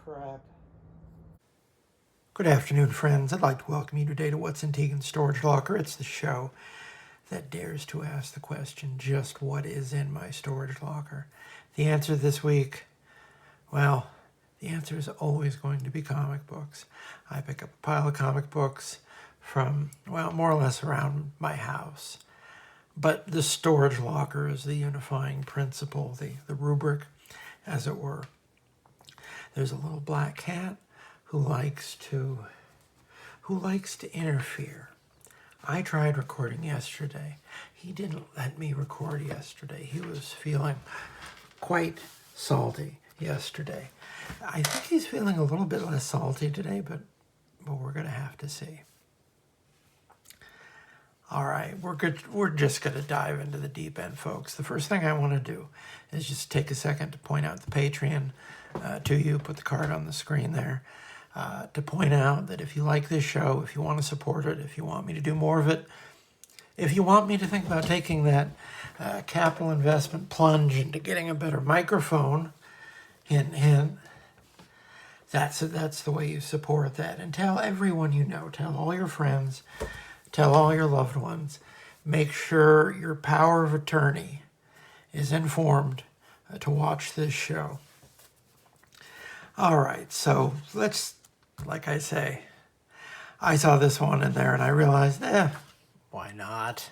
crap. Good afternoon, friends. I'd like to welcome you today to What's in Tegan's Storage Locker. It's the show that dares to ask the question, just what is in my storage locker? The answer this week, well, the answer is always going to be comic books. I pick up a pile of comic books from, well, more or less around my house. But the storage locker is the unifying principle, the rubric, as it were. There's a little black cat who likes to interfere. I tried recording yesterday. He didn't let me record yesterday. He was feeling quite salty yesterday. I think he's feeling a little bit less salty today, but we're going to have to see. All right, we're just going to dive into the deep end, folks. The first thing I want to do is just take a second to point out the Patreon to you, put the card on the screen there, to point out that if you like this show, if you want to support it, if you want me to do more of it, if you want me to think about taking that capital investment plunge into getting a better microphone, hint, hint, that's the way you support that. And tell everyone you know, tell all your friends, tell all your loved ones, make sure your power of attorney is informed to watch this show. All right, so let's, like I say, I saw this one in there and I realized, why not?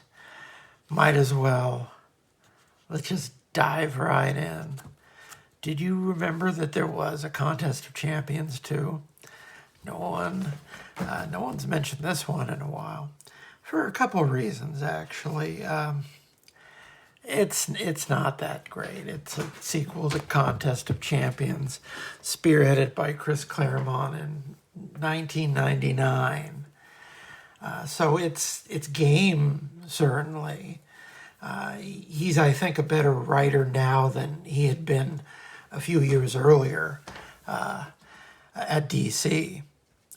Might as well. Let's just dive right in. Did you remember that there was a Contest of Champions too? No one's mentioned this one in a while. For a couple of reasons, actually. It's not that great. It's a sequel to Contest of Champions, spearheaded by Chris Claremont in 1999. So it's game, certainly. He's, I think, a better writer now than he had been a few years earlier at DC.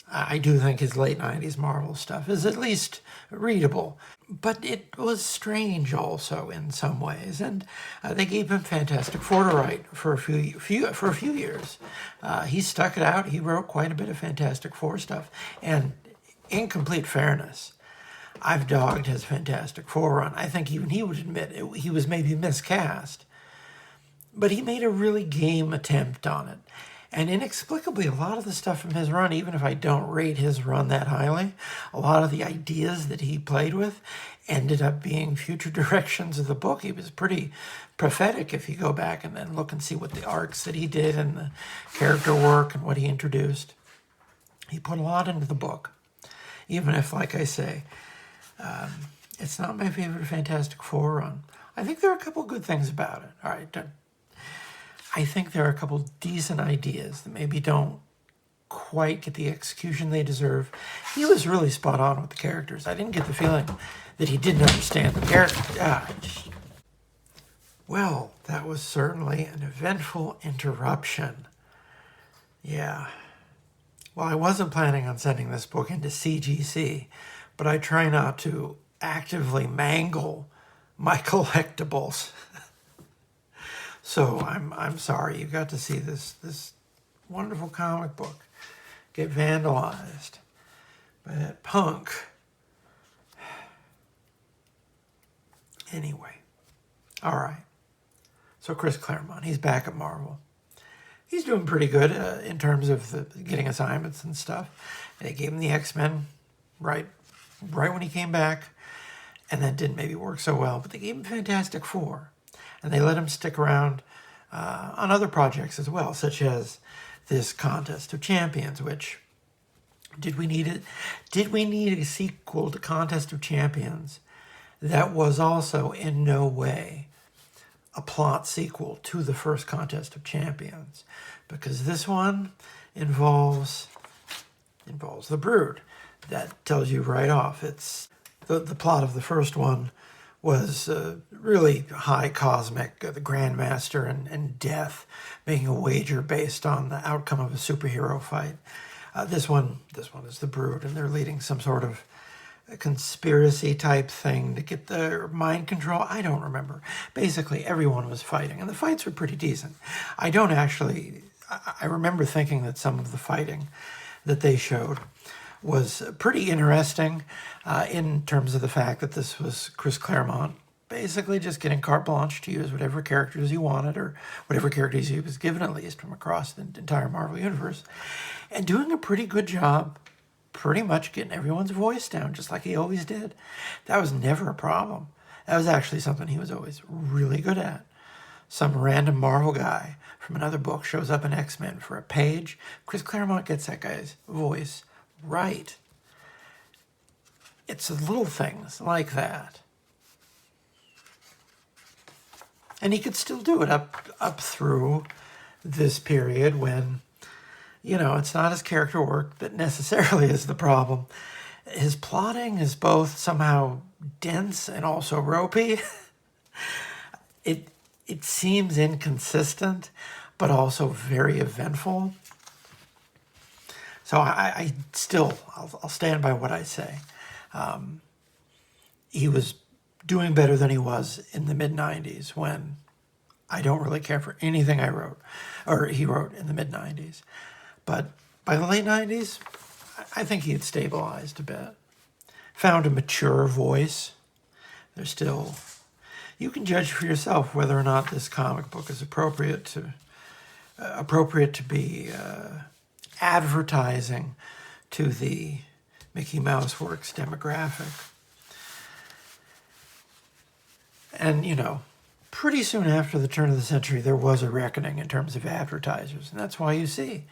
I do think his late 90s Marvel stuff is at least readable. But it was strange also in some ways. And they gave him Fantastic Four to write for a few years. He stuck it out. He wrote quite a bit of Fantastic Four stuff. And in complete fairness, I've dogged his Fantastic Four run. I think even he would admit he was maybe miscast. But he made a really game attempt on it. And inexplicably, a lot of the stuff from his run, even if I don't rate his run that highly, a lot of the ideas that he played with ended up being future directions of the book. He was pretty prophetic if you go back and then look and see what the arcs that he did and the character work and what he introduced. He put a lot into the book, even if, like I say, it's not my favorite Fantastic Four run. I think there are a couple good things about it. All right, I think there are a couple decent ideas that maybe don't quite get the execution they deserve. He was really spot on with the characters. I didn't get the feeling that he didn't understand the characters. Well, that was certainly an eventful interruption. Yeah. Well, I wasn't planning on sending this book into CGC, but I try not to actively mangle my collectibles. So I'm sorry you got to see this wonderful comic book get vandalized by that punk. Anyway, all right. So Chris Claremont, he's back at Marvel. He's doing pretty good in terms of getting assignments and stuff. They gave him the X-Men right when he came back, and that didn't maybe work so well. But they gave him Fantastic Four. And they let him stick around on other projects as well, such as this Contest of Champions, which, did we need it? Did we need a sequel to Contest of Champions that was also in no way a plot sequel to the first Contest of Champions? Because this one involves the Brood. That tells you right off. It's the plot of the first one was really high cosmic, the Grandmaster and Death making a wager based on the outcome of a superhero fight. This one is the Brood, and they're leading some sort of a conspiracy type thing to get their mind control. I don't remember. Basically, everyone was fighting, and the fights were pretty decent. I don't actually I remember thinking that some of the fighting that they showed was pretty interesting in terms of the fact that this was Chris Claremont basically just getting carte blanche to use whatever characters he wanted, or whatever characters he was given, at least, from across the entire Marvel Universe, and doing a pretty good job pretty much getting everyone's voice down, just like he always did. That was never a problem. That was actually something he was always really good at. Some random Marvel guy from another book shows up in X-Men for a page. Chris Claremont gets that guy's voice right. It's the little things like that. And he could still do it up through this period when, it's not his character work that necessarily is the problem. His plotting is both somehow dense and also ropey. It seems inconsistent, but also very eventful. So I'll stand by what I say. He was doing better than he was in the mid-90s, when I don't really care for anything I wrote, or he wrote in the mid-90s. But by the late 90s, I think he had stabilized a bit. Found a mature voice. There's still... You can judge for yourself whether or not this comic book is appropriate to be advertising to the Mickey Mouse Works demographic. And, pretty soon after the turn of the century, there was a reckoning in terms of advertisers. And that's why you see,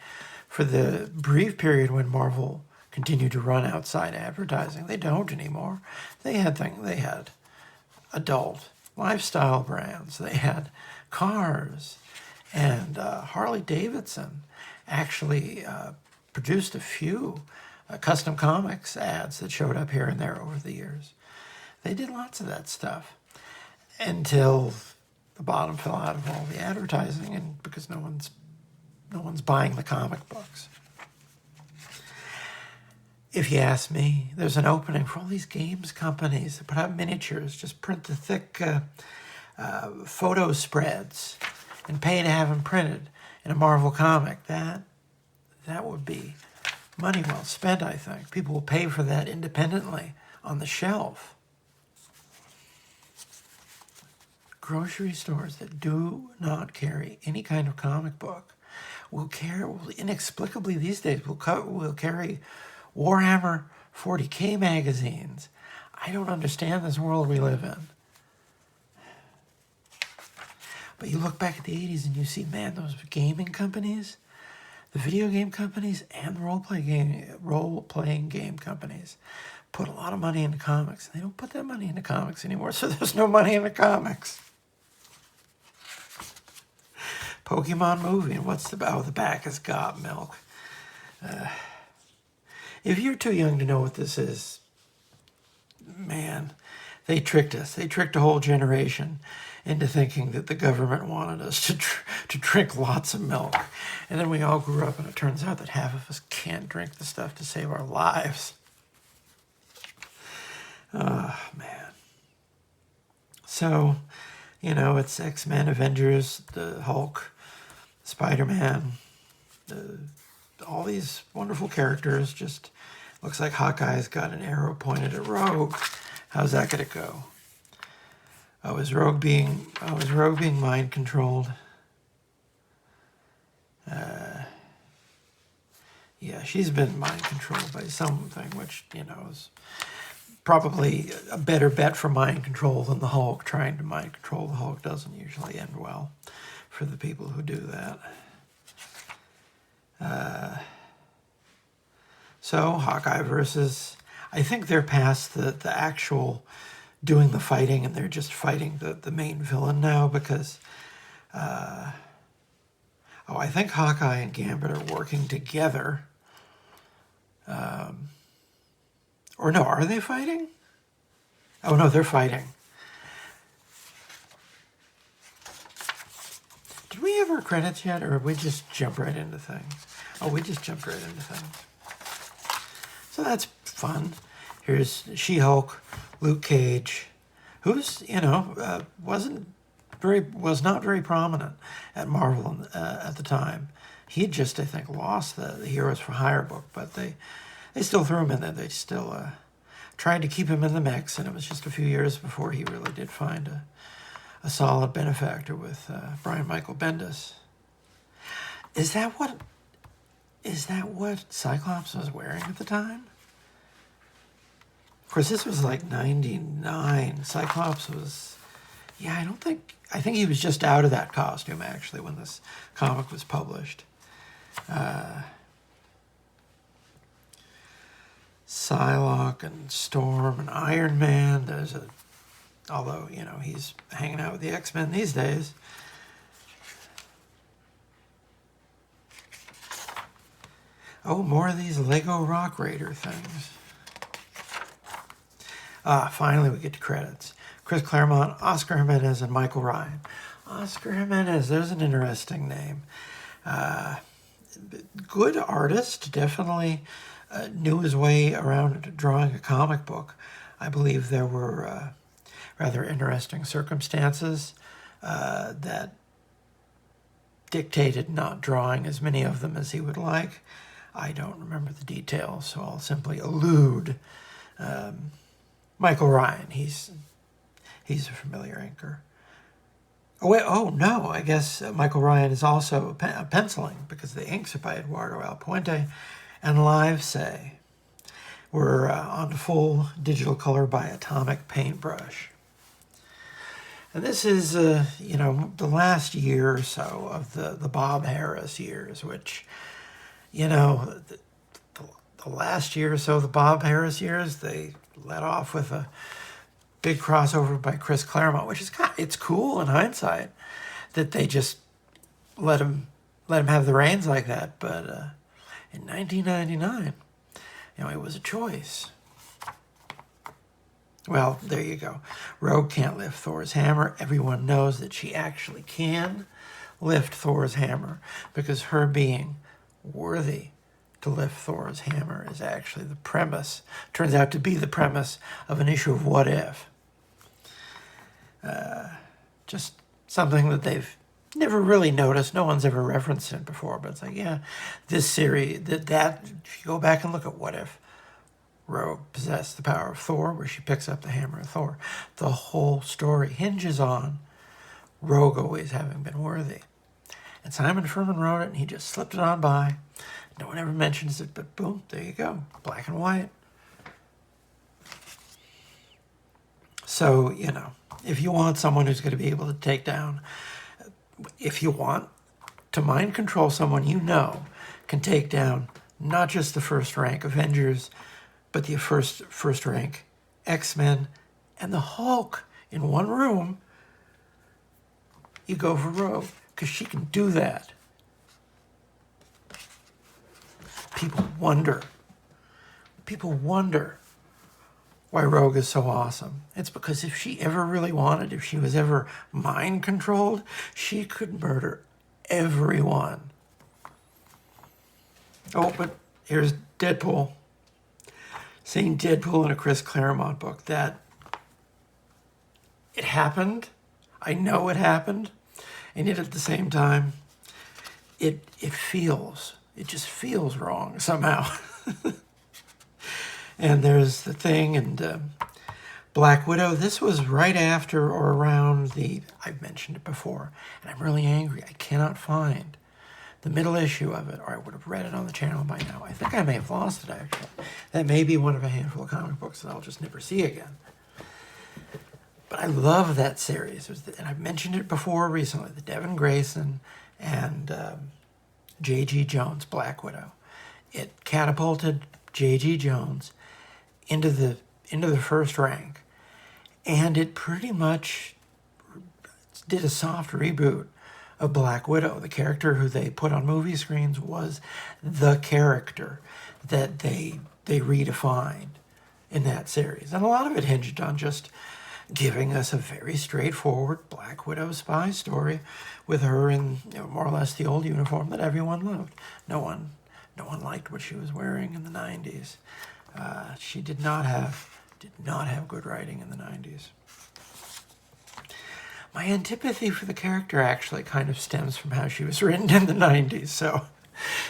for the brief period when Marvel continued to run outside advertising, they don't anymore. They had adult lifestyle brands. They had cars. And Harley Davidson actually produced a few custom comics ads that showed up here and there over the years. They did lots of that stuff until the bottom fell out of all the advertising, and because no one's buying the comic books. If you ask me, there's an opening for all these games companies that put out miniatures, just print the thick photo spreads and pay to have them printed in a Marvel comic. That would be money well spent, I think. People will pay for that independently on the shelf. Grocery stores that do not carry any kind of comic book will inexplicably these days will carry Warhammer 40K magazines. I don't understand this world we live in. But you look back at the 80s and you see, man, those gaming companies, the video game companies and the role-playing game companies put a lot of money into comics. They don't put that money into comics anymore, so there's no money in the comics. Pokemon movie, and the back has got milk. If you're too young to know what this is, man, they tricked us. They tricked a whole generation into thinking that the government wanted us to drink lots of milk. And then we all grew up, and it turns out that half of us can't drink the stuff to save our lives. Oh, man. So, it's X-Men, Avengers, the Hulk, Spider-Man, all these wonderful characters. Just looks like Hawkeye's got an arrow pointed at Rogue. How's that going to go? Is Rogue being mind controlled? Yeah, she's been mind controlled by something, which is probably a better bet for mind control than the Hulk. Trying to mind control the Hulk doesn't usually end well for the people who do that. So Hawkeye versus, I think they're past the actual doing the fighting, and they're just fighting the main villain now, because I think Hawkeye and Gambit are working together. Or no, are they fighting? Oh no, they're fighting. Did we have our credits yet, or did we just jump right into things? Oh, we just jumped right into things. So that's fun. Here's She-Hulk, Luke Cage, who's, was not very prominent at Marvel at the time. He had just, I think, lost the Heroes for Hire book, but they still threw him in there. They still tried to keep him in the mix, and it was just a few years before he really did find a solid benefactor with Brian Michael Bendis. Is that what Cyclops was wearing at the time? Of course, this was like 99. Cyclops was, I think he was just out of that costume, actually, when this comic was published. Psylocke and Storm and Iron Man. Although, he's hanging out with the X-Men these days. Oh, more of these Lego Rock Raider things. Finally we get to credits. Chris Claremont, Oscar Jimenez, and Michael Ryan. Oscar Jimenez, there's an interesting name. Good artist, definitely knew his way around drawing a comic book. I believe there were rather interesting circumstances that dictated not drawing as many of them as he would like. I don't remember the details, so I'll simply allude. Michael Ryan, he's a familiar inker. No, I guess Michael Ryan is also penciling, because the inks are by Eduardo Alpuente, and Livesay were on full digital color by Atomic Paintbrush. And this is, the last year or so of the Bob Harris years, which, the last year or so of the Bob Harris years, they let off with a big crossover by Chris Claremont, which is it's cool in hindsight that they just let him have the reins like that. But in 1999, it was a choice. Well, there you go. Rogue can't lift Thor's hammer. Everyone knows that she actually can lift Thor's hammer, because her being worthy to lift Thor's hammer is actually the premise, turns out to be the premise of an issue of What If. Just something that they've never really noticed. No one's ever referenced it before, but it's like, this series, that if you go back and look at What If Rogue possessed the power of Thor, where she picks up the hammer of Thor, the whole story hinges on Rogue always having been worthy. And Simon Furman wrote it, and he just slipped it on by. No one ever mentions it, but boom, there you go. Black and white. So, if you want someone who's going to be able to take down, if you want to mind control someone can take down not just the first rank Avengers, but the first rank X-Men and the Hulk in one room, you go for Rogue, because she can do that. People wonder why Rogue is so awesome. It's because if she ever really wanted, if she was ever mind controlled, she could murder everyone. Oh, but here's Deadpool. Seeing Deadpool in a Chris Claremont book, that it happened. I know it happened. And yet at the same time, it just feels wrong somehow. And there's the Thing and Black Widow. This was right after or around I've mentioned it before, and I'm really angry. I cannot find the middle issue of it, or I would have read it on the channel by now. I think I may have lost it, actually. That may be one of a handful of comic books that I'll just never see again. But I love that series. And I've mentioned it before recently, the Devin Grayson and J.G. Jones Black Widow. It catapulted J.G. Jones into the first rank, and it pretty much did a soft reboot of Black Widow. The character who they put on movie screens was the character that they redefined in that series. And a lot of it hinged on just giving us a very straightforward Black Widow spy story with her in more or less the old uniform that everyone loved. No one liked what she was wearing in the 90s. She did not have good writing in the 90s. My antipathy for the character actually kind of stems from how she was written in the 90s, so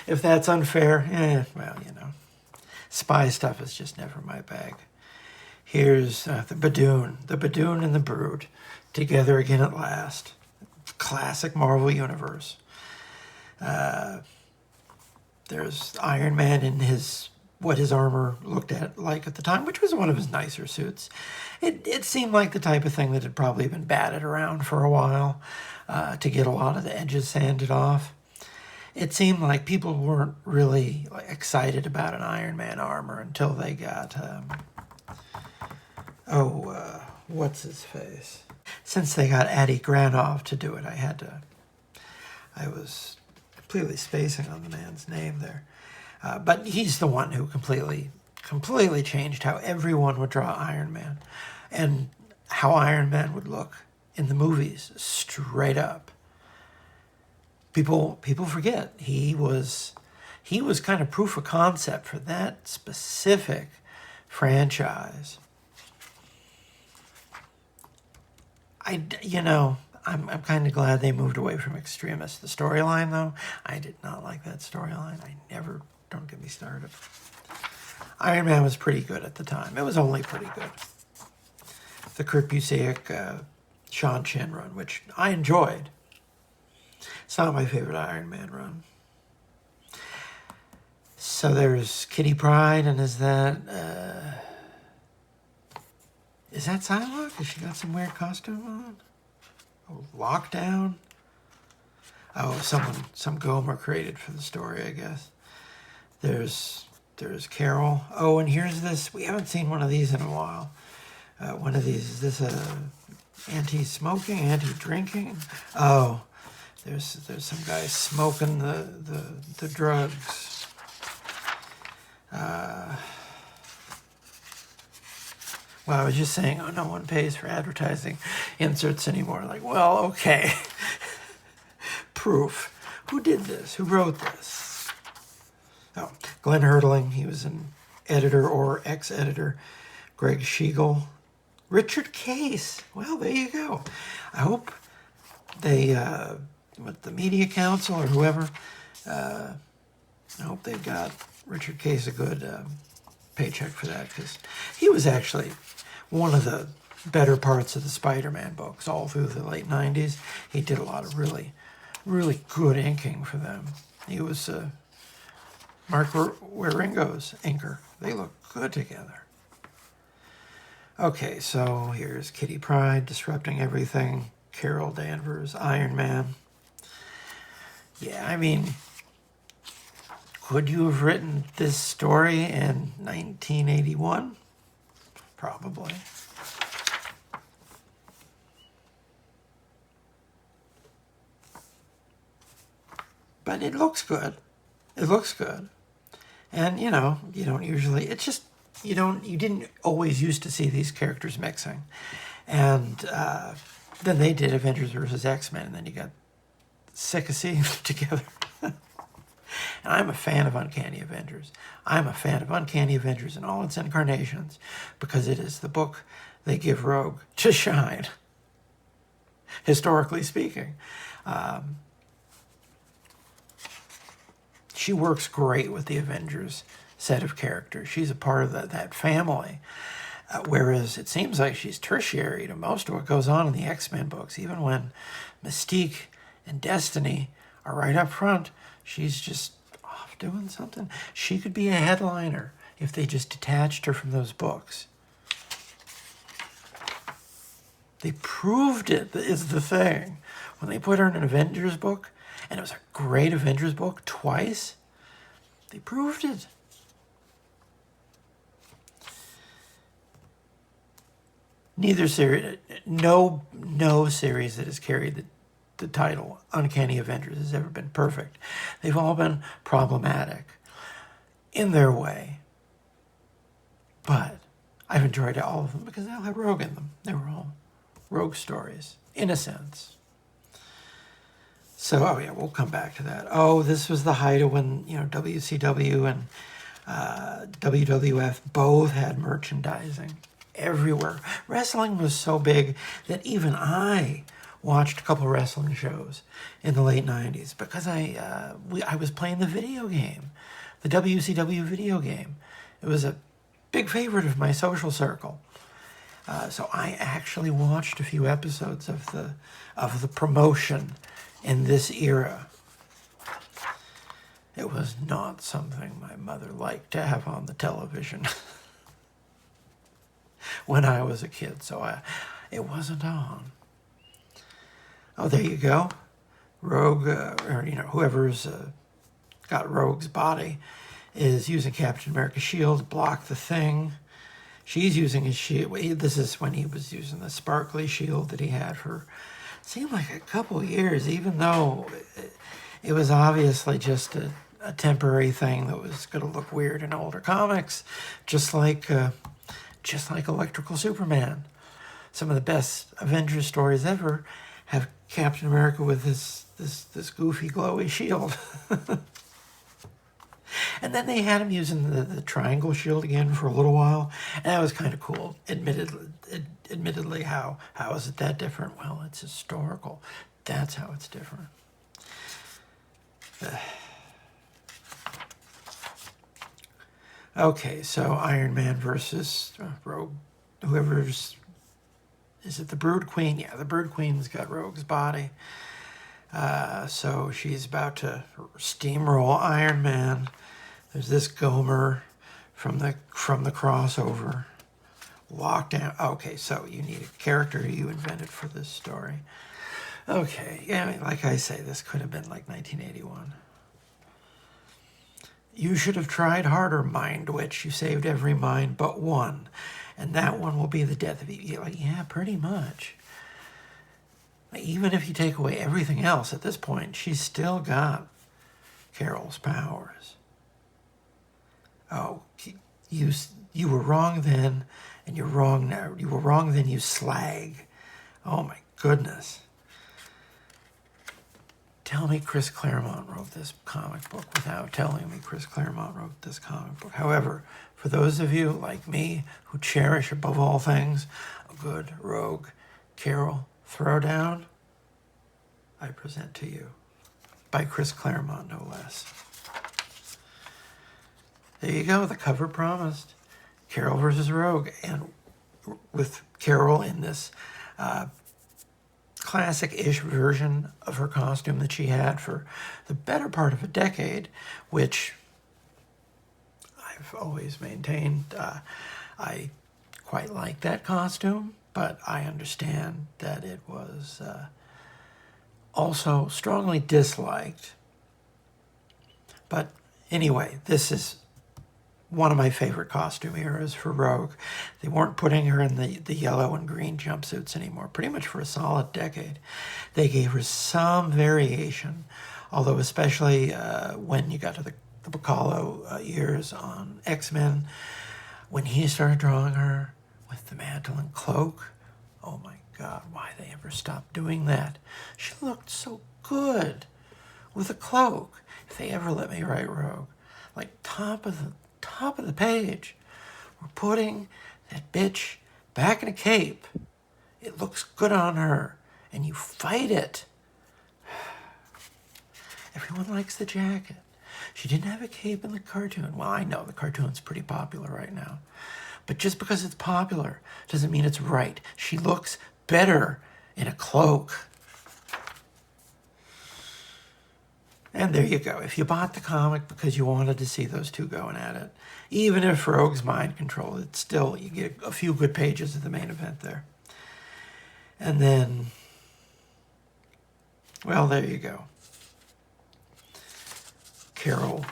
If that's unfair, well, spy stuff is just never my bag. Here's the Badoon and the Brood, together again at last. Classic Marvel Universe. There's Iron Man in what his armor looked like at the time, which was one of his nicer suits. It seemed like the type of thing that had probably been batted around for a while to get a lot of the edges sanded off. It seemed like people weren't really excited about an Iron Man armor until they got, what's his face? Since they got Adi Granov to do it, I was completely spacing on the man's name there. But he's the one who completely changed how everyone would draw Iron Man and how Iron Man would look in the movies, straight up. People forget he was kind of proof of concept for that specific franchise. I'm kind of glad they moved away from Extremis. The storyline, though, I did not like that storyline. Don't get me started. Iron Man was pretty good at the time. It was only pretty good. The Kurt Busiek, Sean Chen run, which I enjoyed. It's not my favorite Iron Man run. So there's Kitty Pryde, and is that Psylocke? Has she got some weird costume on? Oh, Lockdown? Oh, some Gomer created for the story, I guess. There's Carol. Oh, and here's this. We haven't seen one of these in a while. One of these, is this anti-smoking, anti-drinking? Oh, there's some guy smoking the drugs. Well, I was just saying, no one pays for advertising inserts anymore. Like, well, okay. Proof. Who did this? Who wrote this? Oh, Glenn Herdling. He was an editor or ex-editor. Greg Schiegel. Richard Case. Well, there you go. I hope they, the Media Council or whoever, I hope they've got Richard Case a good paycheck for that, because he was actually one of the better parts of the Spider-Man books all through the late 90s. He did a lot of really, really good inking for them. He was Mark Waringo's inker. They look good together. Okay, so here's Kitty Pryde disrupting everything. Carol Danvers, Iron Man. Yeah, I mean, could you have written this story in 1981? Probably. But it looks good. It looks good. And, you don't usually, it's just, you didn't always used to see these characters mixing. And then they did Avengers versus X-Men, and then you got sick of seeing them together. And I'm a fan of Uncanny Avengers. I'm a fan of Uncanny Avengers in all its incarnations because it is the book they give Rogue to shine, historically speaking. She works great with the Avengers set of characters. She's a part of that family, whereas it seems like she's tertiary to most of what goes on in the X-Men books. Even when Mystique and Destiny are right up front, she's just off doing something. She could be a headliner if they just detached her from those books. They proved it, is the thing. When they put her in an Avengers book, and it was a great Avengers book twice, they proved it. Neither series, no series that has carried the title Uncanny Avengers has ever been perfect. They've all been problematic in their way. But I've enjoyed all of them because they all had Rogue in them. They were all Rogue stories, in a sense. So, we'll come back to that. Oh, this was the height of when, WCW and WWF both had merchandising everywhere. Wrestling was so big that even I watched a couple wrestling shows in the late 90s because I was playing the video game, the WCW video game. It was a big favorite of my social circle. So I actually watched a few episodes of the promotion in this era. It was not something my mother liked to have on the television when I was a kid, so it wasn't on. Oh, there you go. Rogue, or whoever's got Rogue's body, is using Captain America's shield to block the Thing. She's using his shield. This is when he was using the sparkly shield that he had for, seemed like a couple of years, even though it was obviously just a temporary thing that was going to look weird in older comics, just like Electrical Superman. Some of the best Avengers stories ever have Captain America with this goofy glowy shield. And then they had him using the triangle shield again for a little while, and that was kind of cool. Admittedly, how is it that different? Well, it's historical. That's how it's different. Okay, so Iron Man versus Rogue, whoever's, is it the Brood Queen? Yeah, the Brood Queen's got Rogue's body. So she's about to steamroll Iron Man. There's this Gomer from the crossover. Lockdown. Okay, so you need a character you invented for this story. Okay, yeah, I mean, like I say, this could have been like 1981. You should have tried harder, Mind Witch. You saved every mind but one. And that one will be the death of you. You're like, yeah, pretty much. Even if you take away everything else at this point, she's still got Carol's powers. Oh, you were wrong then, and you're wrong now. You were wrong then, you slag. Oh my goodness. Tell me Chris Claremont wrote this comic book without telling me Chris Claremont wrote this comic book. However, for those of you like me who cherish above all things a good Rogue Carol throwdown, I present to you, by Chris Claremont no less. There you go, the cover promised. Carol versus Rogue, and with Carol in this classic-ish version of her costume that she had for the better part of a decade, which I've always maintained I quite like that costume, but I understand that it was also strongly disliked. But anyway, this is one of my favorite costume eras for Rogue. They weren't putting her in the yellow and green jumpsuits anymore, pretty much for a solid decade. They gave her some variation, although especially when you got to the Bacallo years on X-Men, when he started drawing her with the mantle and cloak, oh my God, why they ever stopped doing that? She looked so good with a cloak. If they ever let me write Rogue, like top of the page, we're putting that bitch back in a cape. It looks good on her, and you fight it. Everyone likes the jacket. She didn't have a cape in the cartoon. Well, I know the cartoon's pretty popular right now, but just because it's popular doesn't mean it's right. She looks better in a cloak. And there you go. If you bought the comic because you wanted to see those two going at it, even if Rogue's mind control, it's still, you get a few good pages of the main event there. And then, well, there you go. Carol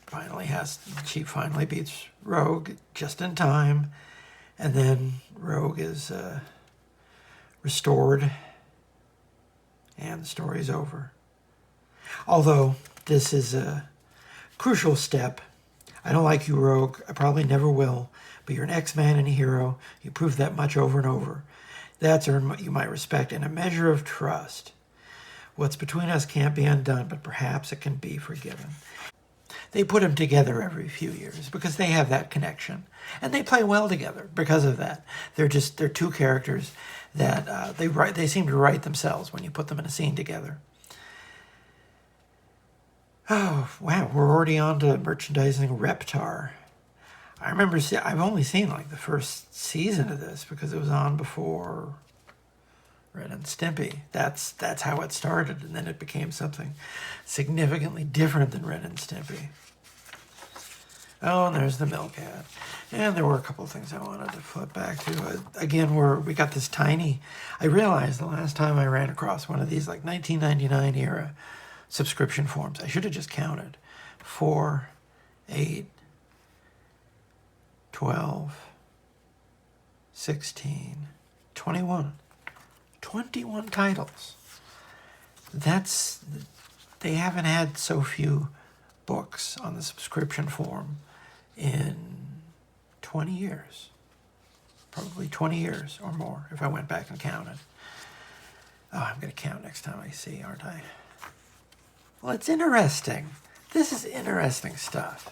finally beats Rogue just in time. And then Rogue is restored, and the story's over. Although this is a crucial step. I don't like you, Rogue. I probably never will. But you're an X-Man and a hero. You proved that much over and over. That's earned you my respect and a measure of trust. What's between us can't be undone, but perhaps it can be forgiven. They put them together every few years because they have that connection. And they play well together because of that. They're two characters that they seem to write themselves when you put them in a scene together. Oh, wow, we're already on to merchandising Reptar. I remember, I've only seen like the first season of this because it was on before Ren and Stimpy. That's how it started, and then it became something significantly different than Ren and Stimpy. Oh, and there's the Milk-Cat. And there were a couple of things I wanted to flip back to. Again, we got this tiny... I realized the last time I ran across one of these, like 1999 era subscription forms, I should have just counted. 4, 8, 12, 16, 21. 21 titles. They haven't had so few books on the subscription form in 20 years. Probably 20 years or more if I went back and counted. Oh, I'm going to count next time I see, aren't I? Well, it's interesting. This is interesting stuff.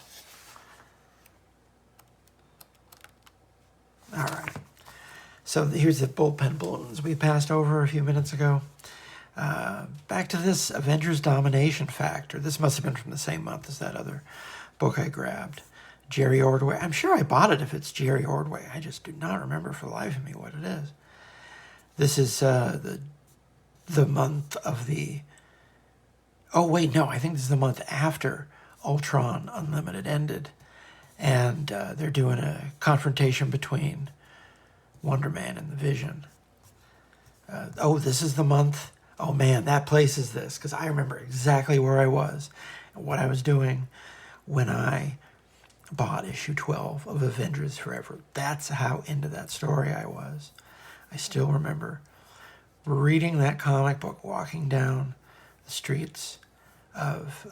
All right. So here's the bullpen bulletins we passed over a few minutes ago. Back to this Avengers Domination Factor. This must have been from the same month as that other book I grabbed. Jerry Ordway. I'm sure I bought it if it's Jerry Ordway. I just do not remember for the life of me what it is. This is the month of the... Oh, wait, no. I think this is the month after Ultron Unlimited ended. And they're doing a confrontation between Wonder Man and the Vision. This is the month. Oh, man, that places this, because I remember exactly where I was and what I was doing when I bought issue 12 of Avengers Forever. That's how into that story I was. I still remember reading that comic book, walking down the streets of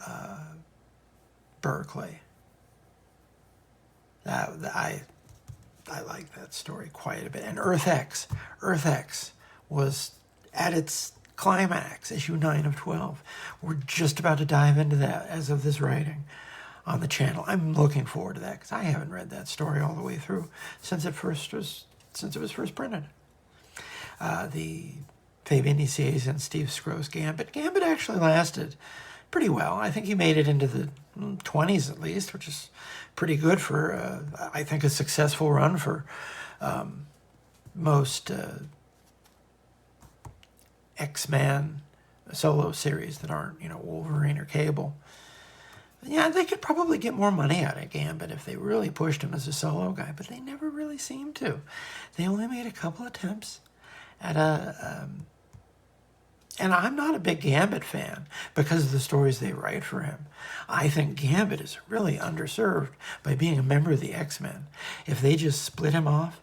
Berkeley. I like that story quite a bit. And Earth X was at its climax, issue 9 of 12. We're just about to dive into that as of this writing on the channel. I'm looking forward to that because I haven't read that story all the way through since it was first printed. The Fabian Nicieza and Steve Skro's Gambit. Gambit actually lasted pretty well. I think he made it into the 20s at least, which is pretty good for, I think, a successful run for most X-Men solo series that aren't, Wolverine or Cable. Yeah, they could probably get more money out of Gambit if they really pushed him as a solo guy, but they never really seemed to. They only made a couple attempts at and I'm not a big Gambit fan because of the stories they write for him. I think Gambit is really underserved by being a member of the X-Men. If they just split him off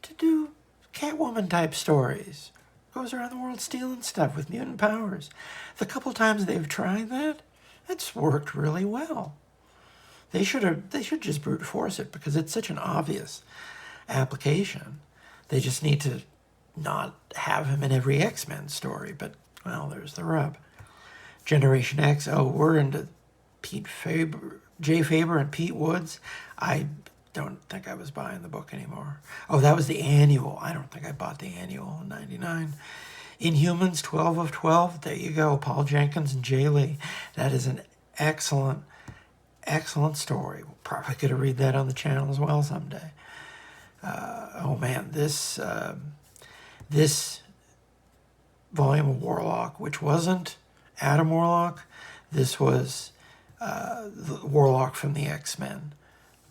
to do Catwoman-type stories, goes around the world stealing stuff with mutant powers. The couple times they've tried that, it's worked really well. They should just brute force it because it's such an obvious application. They just need to not have him in every X-Men story, but, well, there's the rub. Generation X, we're into Jay Faber and Pete Woods. I don't think I was buying the book anymore. Oh, that was the annual. I don't think I bought the annual in 99. Inhumans, 12 of 12. There you go, Paul Jenkins and Jay Lee. That is an excellent, excellent story. We'll probably going to read that on the channel as well someday. This volume of Warlock, which wasn't Adam Warlock, this was the Warlock from the X-Men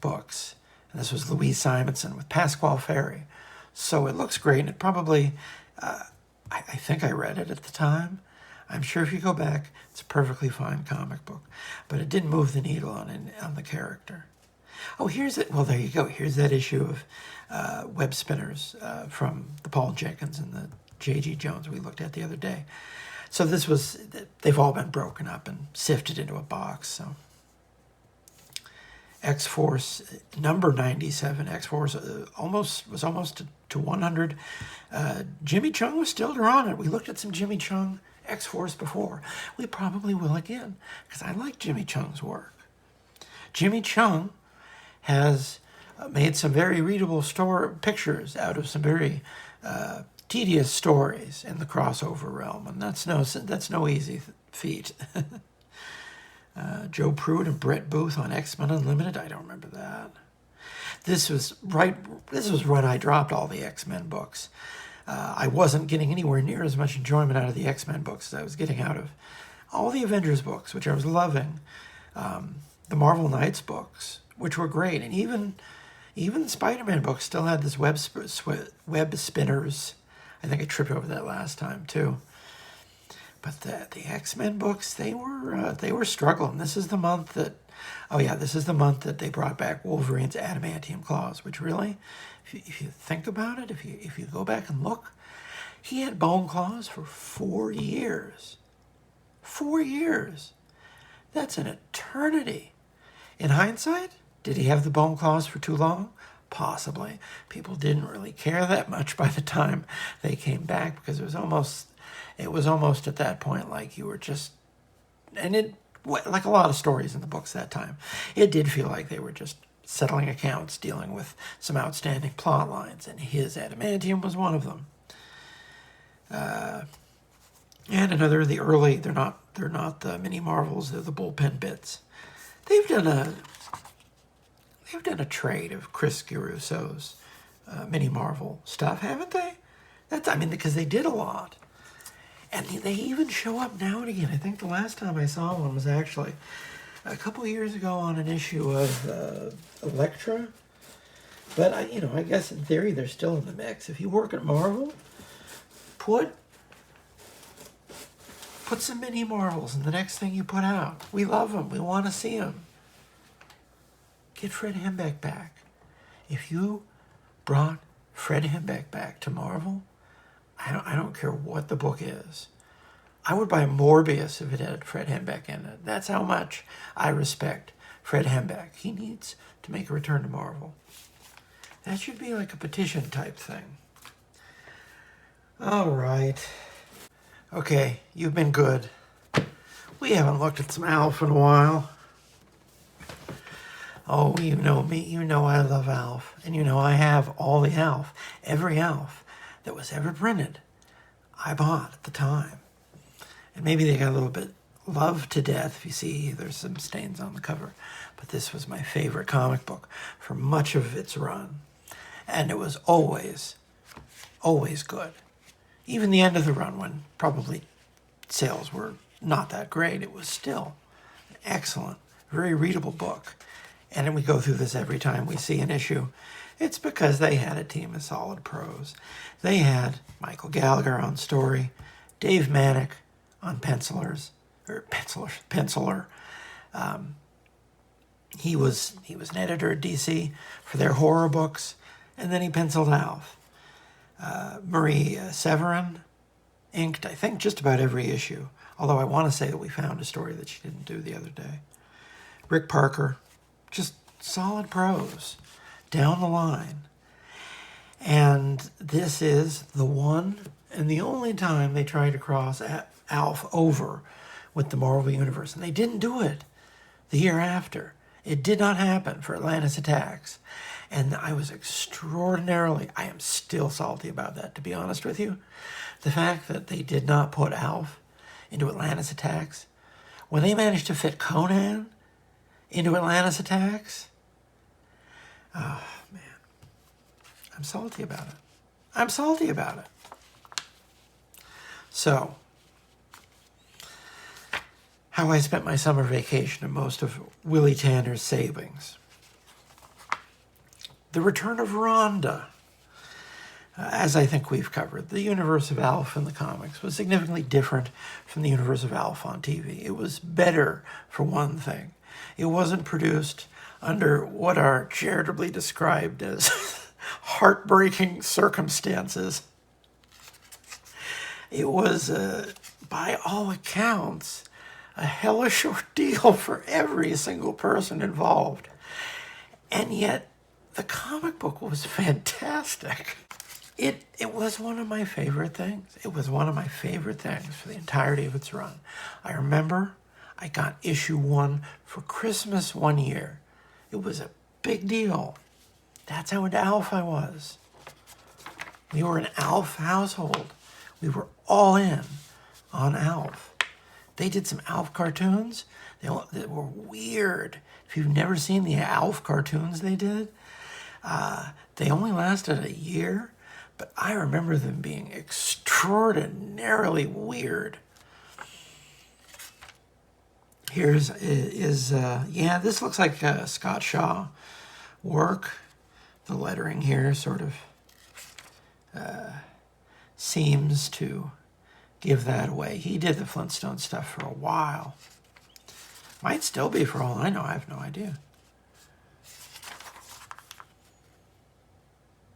books. And this was Louise Simonson with Pasquale Ferry. So it looks great, and it probably, I think I read it at the time. I'm sure if you go back, it's a perfectly fine comic book. But it didn't move the needle on the character. Oh, here's it. Well, there you go. Here's that issue of Web Spinners from the Paul Jenkins and the J.G. Jones we looked at the other day. So they've all been broken up and sifted into a box. So X-Force, number 97, X-Force was almost to 100. Jimmy Chung was still drawing it. We looked at some Jimmy Chung X-Force before. We probably will again because I like Jimmy Chung's work. Jimmy Chung has made some very readable pictures out of some very tedious stories in the crossover realm, and that's no easy feat. Joe Pruitt and Brett Booth on X-Men Unlimited. I don't remember that. This was when I dropped all the X-Men books. I wasn't getting anywhere near as much enjoyment out of the X-Men books as I was getting out of all the Avengers books, which I was loving. The Marvel Knights books, which were great, and even the Spider-Man books still had this web spinners. I think I tripped over that last time too. But the X-Men books, they were struggling. This is the month that they brought back Wolverine's adamantium claws, which really, if you think about it, if you go back and look, he had bone claws for 4 years. 4 years. That's an eternity. In hindsight, did he have the bone claws for too long? Possibly. People didn't really care that much by the time they came back, because it was almost at that point like you were just, like a lot of stories in the books that time, it did feel like they were just settling accounts, dealing with some outstanding plot lines, and his adamantium was one of them. And another, they're not the mini Marvels, they're the bullpen bits. They've done a trade of Chris Giarusso's mini Marvel stuff, haven't they? Because they did a lot. And they even show up now and again. I think the last time I saw one was actually a couple of years ago on an issue of Elektra. But I guess in theory they're still in the mix. If you work at Marvel, put some mini Marvels in the next thing you put out. We love them. We want to see them. Get Fred Hembeck back. If you brought Fred Hembeck back to Marvel, I don't care what the book is. I would buy Morbius if it had Fred Hembeck in it. That's how much I respect Fred Hembeck. He needs to make a return to Marvel. That should be like a petition type thing. All right. Okay, you've been good. We haven't looked at some ALF in a while. Oh, you know me. You know I love ALF. And you know I have all the ALF. Every ALF that was ever printed, I bought at the time. And maybe they got a little bit loved to death. If you see, there's some stains on the cover. But this was my favorite comic book for much of its run. And it was always good. Even the end of the run, when probably sales were not that great, it was still an excellent, very readable book. And we go through this every time we see an issue. It's because they had a team of solid pros. They had Michael Gallagher on story, Dave Manick on penciler. He was an editor at DC for their horror books, and then he penciled ALF. Marie Severin inked, I think, just about every issue, although I want to say that we found a story that she didn't do the other day. Rick Parker, just solid prose down the line. And this is the one and the only time they tried to cross ALF over with the Marvel Universe. And they didn't do it the year after. It did not happen for Atlantis Attacks. And I am still salty about that, to be honest with you. The fact that they did not put ALF into Atlantis Attacks, when they managed to fit Conan into Atlantis Attacks, oh, man. I'm salty about it. So, how I spent my summer vacation and most of Willie Tanner's savings. The return of Rhonda. As I think we've covered, the universe of ALF in the comics was significantly different from the universe of ALF on TV. It was better, for one thing. It wasn't produced under what are charitably described as heartbreaking circumstances. It was, by all accounts, a hellish ordeal for every single person involved. And yet, the comic book was fantastic. It was one of my favorite things. It was one of my favorite things for the entirety of its run. I remember I got issue 1 for Christmas one year. It was a big deal. That's how into ALF I was. We were an ALF household. We were all in on ALF. They did some ALF cartoons. They were weird. If you've never seen the ALF cartoons they did, they only lasted a year, but I remember them being extraordinarily weird. Here's yeah, this looks like Scott Shaw work. The lettering here sort of seems to give that away. He did the Flintstone stuff for a while. Might still be, for all I know. I have no idea.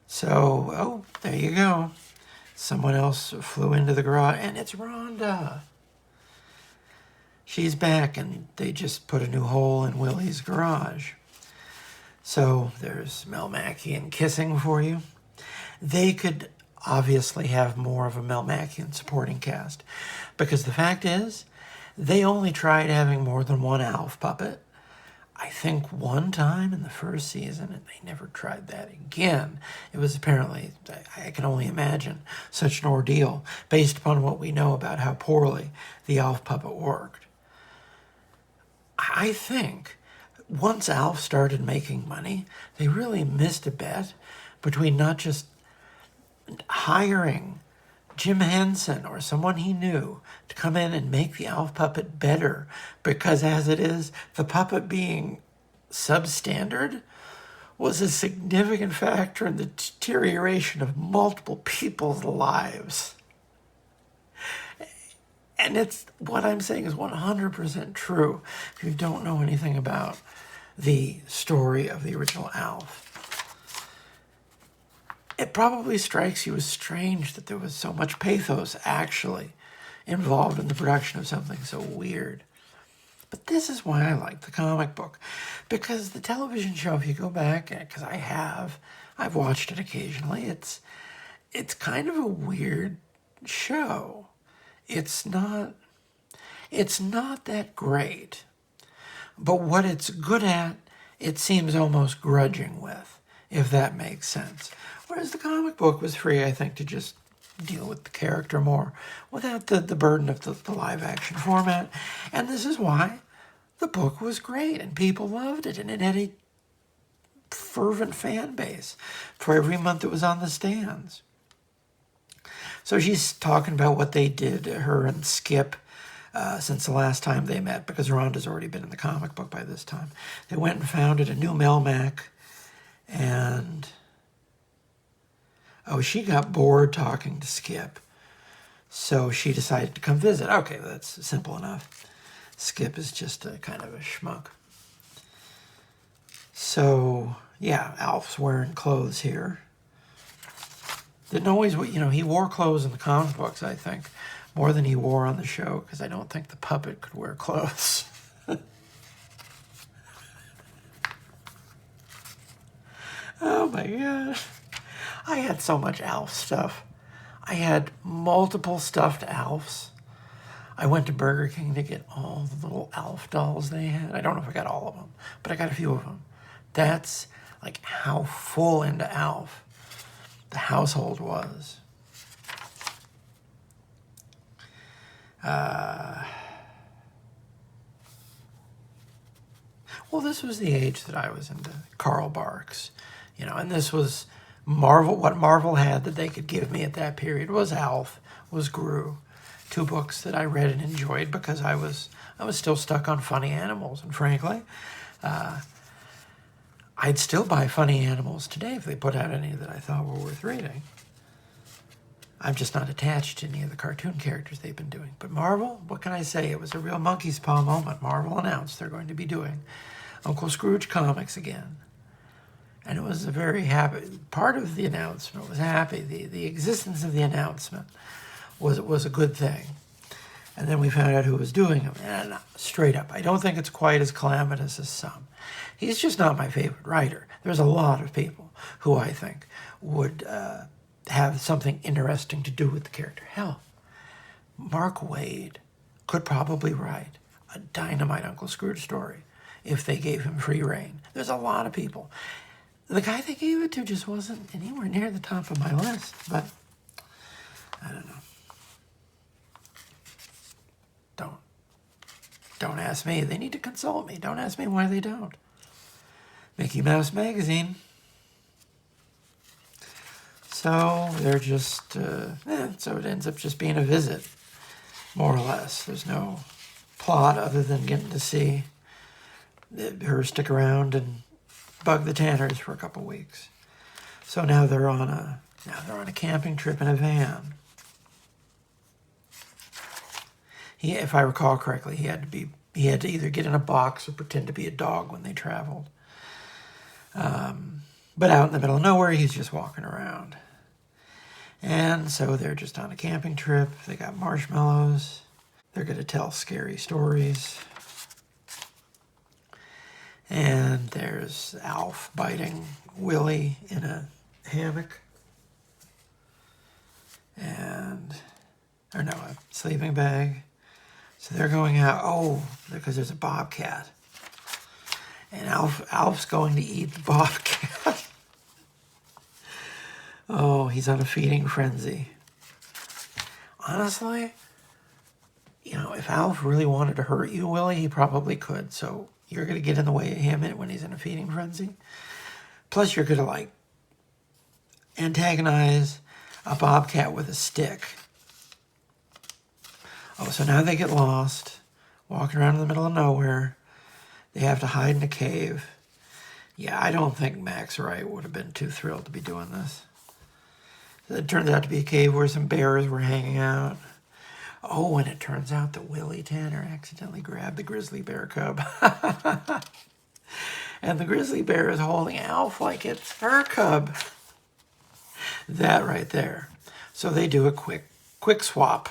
So, oh, there you go. Someone else flew into the garage, and it's Rhonda. She's back, and they just put a new hole in Willie's garage. So there's Mel Makian kissing for you. They could obviously have more of a Mel Makian supporting cast, because the fact is, they only tried having more than one ALF puppet. I think one time in the first season, and they never tried that again. It was apparently, I can only imagine, such an ordeal based upon what we know about how poorly the ALF puppet worked. I think once ALF started making money, they really missed a bet between not just hiring Jim Henson or someone he knew to come in and make the ALF puppet better, because as it is, the puppet being substandard was a significant factor in the deterioration of multiple people's lives. And it's, what I'm saying is 100% true if you don't know anything about the story of the original ALF. It probably strikes you as strange that there was so much pathos actually involved in the production of something so weird. But this is why I like the comic book. Because the television show, if you go back, because I've watched it occasionally, it's kind of a weird show. It's not that great. But what it's good at, it seems almost grudging with, if that makes sense. Whereas the comic book was free, I think, to just deal with the character more without the burden of the live action format. And this is why the book was great and people loved it, and it had a fervent fan base for every month it was on the stands. So she's talking about what they did, her and Skip, since the last time they met, because Rhonda's already been in the comic book by this time. They went and founded a new Melmac, and she got bored talking to Skip, so she decided to come visit. Okay, that's simple enough. Skip is just a kind of a schmuck. So, yeah, Alf's wearing clothes here. Didn't always, he wore clothes in the comic books, I think, more than he wore on the show, because I don't think the puppet could wear clothes. Oh my gosh. I had so much ALF stuff. I had multiple stuffed ALFs. I went to Burger King to get all the little ALF dolls they had. I don't know if I got all of them, but I got a few of them. That's like how full into ALF the household was. Well, this was the age that I was into Carl Barks, and this was Marvel. What Marvel had that they could give me at that period was ALF, was Gru, two books that I read and enjoyed because I was still stuck on Funny Animals, and frankly, I'd still buy Funny Animals today if they put out any that I thought were worth reading. I'm just not attached to any of the cartoon characters they've been doing. But Marvel, what can I say? It was a real monkey's paw moment. Marvel announced they're going to be doing Uncle Scrooge comics again. And it was a very happy, part of the announcement was happy. The existence of the announcement was a good thing. And then we found out who was doing them. And straight up, I don't think it's quite as calamitous as some. He's just not my favorite writer. There's a lot of people who I think would have something interesting to do with the character. Hell, Mark Waid could probably write a dynamite Uncle Scrooge story if they gave him free rein. There's a lot of people. The guy they gave it to just wasn't anywhere near the top of my list, but I don't know. Don't ask me. They need to consult me. Don't ask me why they don't. Mickey Mouse Magazine. So they're just, so it ends up just being a visit, more or less. There's no plot other than getting to see her stick around and bug the Tanners for a couple weeks. So now they're on a camping trip in a van. If I recall correctly, he had to either get in a box or pretend to be a dog when they traveled. But out in the middle of nowhere, he's just walking around. And so they're just on a camping trip. They got marshmallows. They're going to tell scary stories. And there's Alf biting Willie in a hammock. Or no, a sleeping bag. So they're going out, because there's a bobcat. And Alf's going to eat the bobcat. Oh, he's on a feeding frenzy. Honestly, if Alf really wanted to hurt you, Willie, he probably could. So you're going to get in the way of him when he's in a feeding frenzy. Plus, you're going to, antagonize a bobcat with a stick. Oh, so now they get lost, walking around in the middle of nowhere. They have to hide in a cave. Yeah, I don't think Max Wright would have been too thrilled to be doing this. It turns out to be a cave where some bears were hanging out. Oh, and it turns out that Willie Tanner accidentally grabbed the grizzly bear cub. And the grizzly bear is holding Alf like it's her cub. That right there. So they do a quick swap.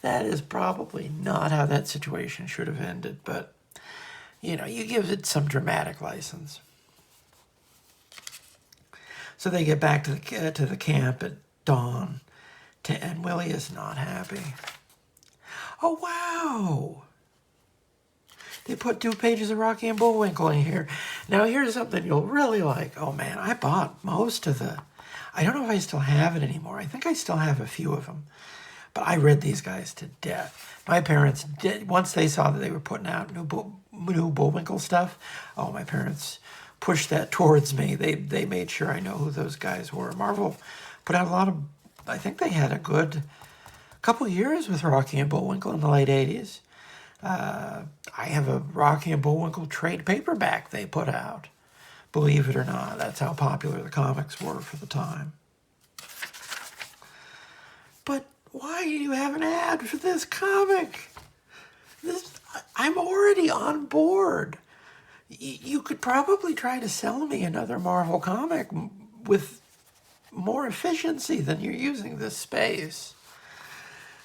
That is probably not how that situation should have ended, but, you give it some dramatic license. So they get back to the camp at dawn, and Willie is not happy. Oh, wow! They put 2 pages of Rocky and Bullwinkle in here. Now, here's something you'll really like. Oh, man, I bought most of I don't know if I still have it anymore. I think I still have a few of them. But I read these guys to death. My parents did, once they saw that they were putting out new Bullwinkle stuff, my parents pushed that towards me. They made sure I know who those guys were. Marvel put out a lot of, I think they had a good couple years with Rocky and Bullwinkle in the late 80s. I have a Rocky and Bullwinkle trade paperback they put out. Believe it or not, that's how popular the comics were for the time. But why do you have an ad for this comic? I'm already on board. You could probably try to sell me another Marvel comic with more efficiency than you're using this space.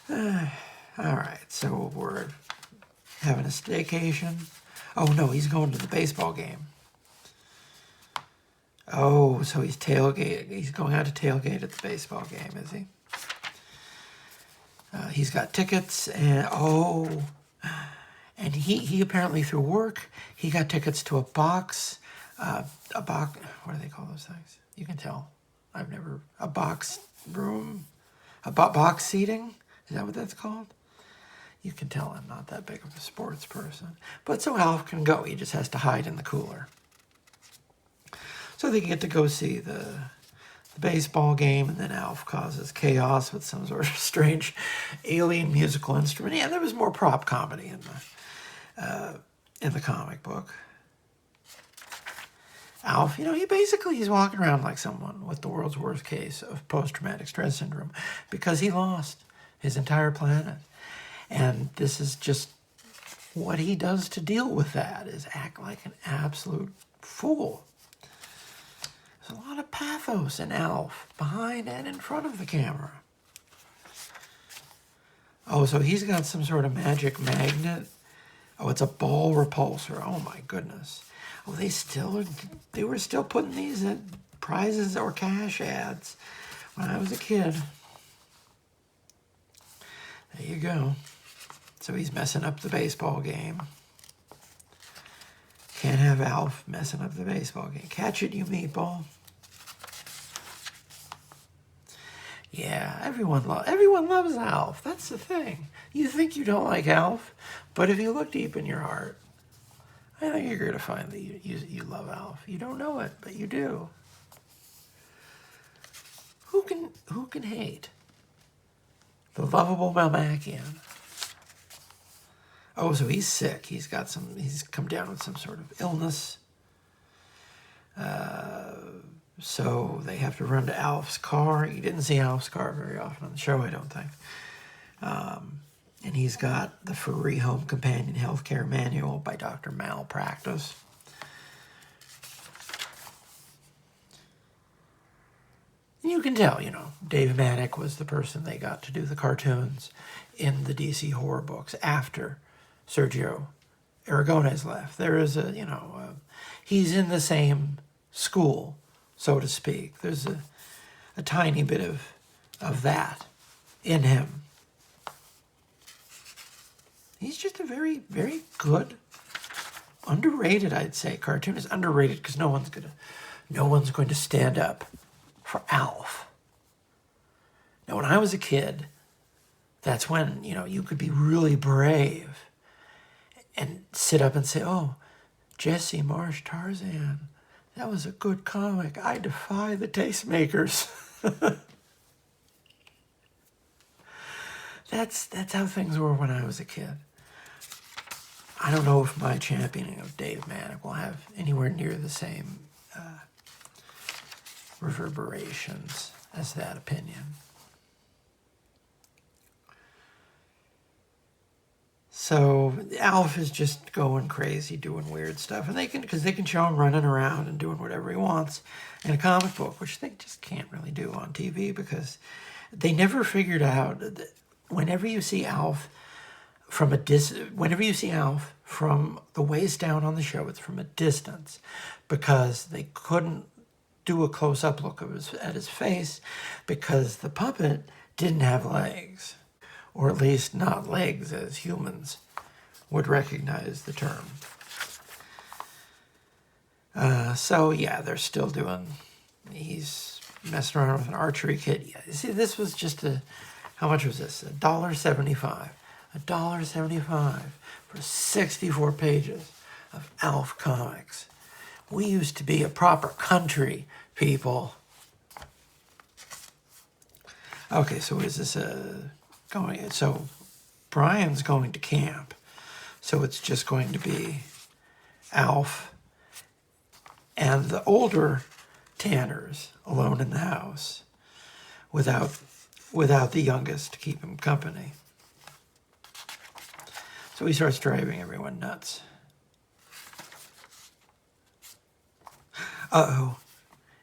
All right, so we're having a staycation. Oh, no, he's going to the baseball game. Oh, so he's tailgating. He's going out to tailgate at the baseball game, is he? He's got tickets, and he apparently through work, he got tickets to a box, what do they call those things? You can tell. A box room, box seating? Is that what that's called? You can tell I'm not that big of a sports person. But so Alf can go, he just has to hide in the cooler. So they get to go see the baseball game, and then Alf causes chaos with some sort of strange alien musical instrument. Yeah, there was more prop comedy in the comic book. Alf, he's walking around like someone with the world's worst case of post-traumatic stress syndrome because he lost his entire planet. And this is just what he does to deal with that, is act like an absolute fool. There's a lot of pathos in Alf, behind and in front of the camera. Oh, so he's got some sort of magic magnet. Oh, it's a ball repulsor. Oh, my goodness. Oh, they were still putting these at prizes or cash ads when I was a kid. There you go. So he's messing up the baseball game. Can't have have Alf messing up the baseball game. Catch it, you meatball. Yeah, everyone loves Alf. That's the thing. You think you don't like Alf, but if you look deep in your heart, I think you're going to find that you love Alf. You don't know it, but you do. Who can hate the lovable Melmacian? Oh, so he's sick. He's come down with some sort of illness. So they have to run to Alf's car. You didn't see Alf's car very often on the show, I don't think. And he's got the Free Home Companion Healthcare Manual by Dr. Malpractice. And you can tell, Dave Manick was the person they got to do the cartoons in the DC horror books after Sergio Aragonés left. There is he's in the same school, so to speak. There's a tiny bit of that in him. He's just a very, very good, underrated, I'd say. Cartoon is underrated because no one's going to stand up for Alf. Now, when I was a kid, that's when, you could be really brave and sit up and say, oh, Jesse Marsh Tarzan, that was a good comic. I defy the tastemakers. That's how things were when I was a kid. I don't know if my championing of Dave Manick will have anywhere near the same reverberations as that opinion. So Alf is just going crazy, doing weird stuff, and they can show him running around and doing whatever he wants in a comic book, which they just can't really do on TV because they never figured out that whenever you see Alf from the waist down on the show, it's from a distance because they couldn't do a close-up look at his face because the puppet didn't have legs. Or at least not legs as humans would recognize the term. So yeah, they're still he's messing around with an archery kit. Yeah, see, this was just how much was this? $1.75. $1.75 for 64 pages of Alf comics. We used to be a proper country, people. Okay, so is this so Brian's going to camp, so it's just going to be Alf and the older Tanners alone in the house without the youngest to keep him company. So he starts driving everyone nuts. Uh-oh,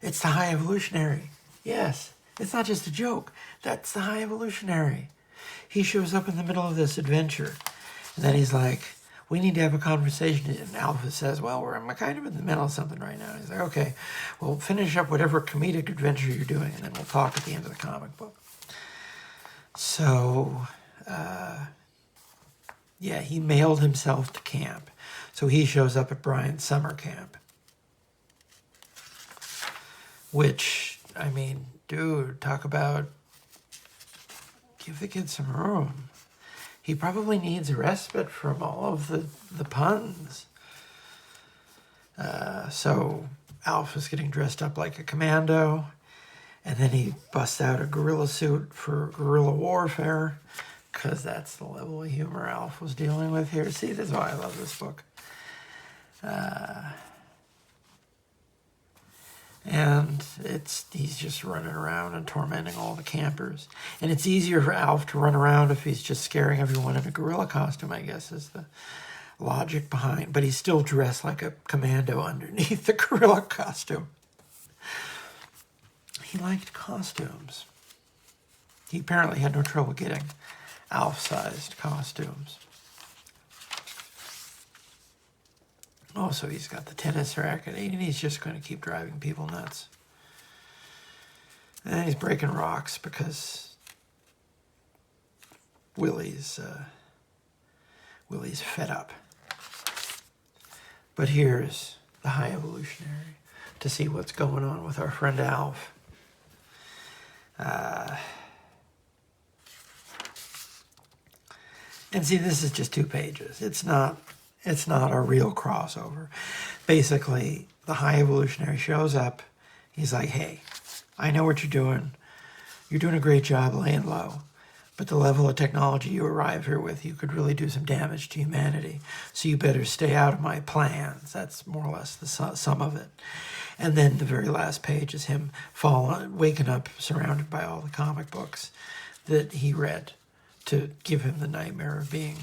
it's the High Evolutionary. Yes, it's not just a joke. That's the High Evolutionary. He shows up in the middle of this adventure, and then he's like, we need to have a conversation. And Alpha says, well, we're kind of in the middle of something right now. He's like, okay, well, finish up whatever comedic adventure you're doing, and then we'll talk at the end of the comic book. So, he mailed himself to camp. So he shows up at Brian's summer camp. Which, dude, talk about give the kid some room. He probably needs a respite from all of the puns. So Alf is getting dressed up like a commando, and then he busts out a gorilla suit for guerrilla warfare, because that's the level of humor Alf was dealing with here. See, that's why I love this book. And he's just running around and tormenting all the campers. And it's easier for Alf to run around if he's just scaring everyone in a gorilla costume, I guess, is the logic behind. But he's still dressed like a commando underneath the gorilla costume. He liked costumes. He apparently had no trouble getting Alf-sized costumes. Oh, so he's got the tennis racket, and he's just going to keep driving people nuts. And he's breaking rocks because Willie's fed up. But here's the High Evolutionary, to see what's going on with our friend ALF. And see, this is just 2 pages. It's not a real crossover. Basically, the High Evolutionary shows up. He's like, hey, I know what you're doing. You're doing a great job laying low. But the level of technology you arrive here with, you could really do some damage to humanity. So you better stay out of my plans. That's more or less the sum of it. And then the very last page is him waking up surrounded by all the comic books that he read to give him the nightmare of being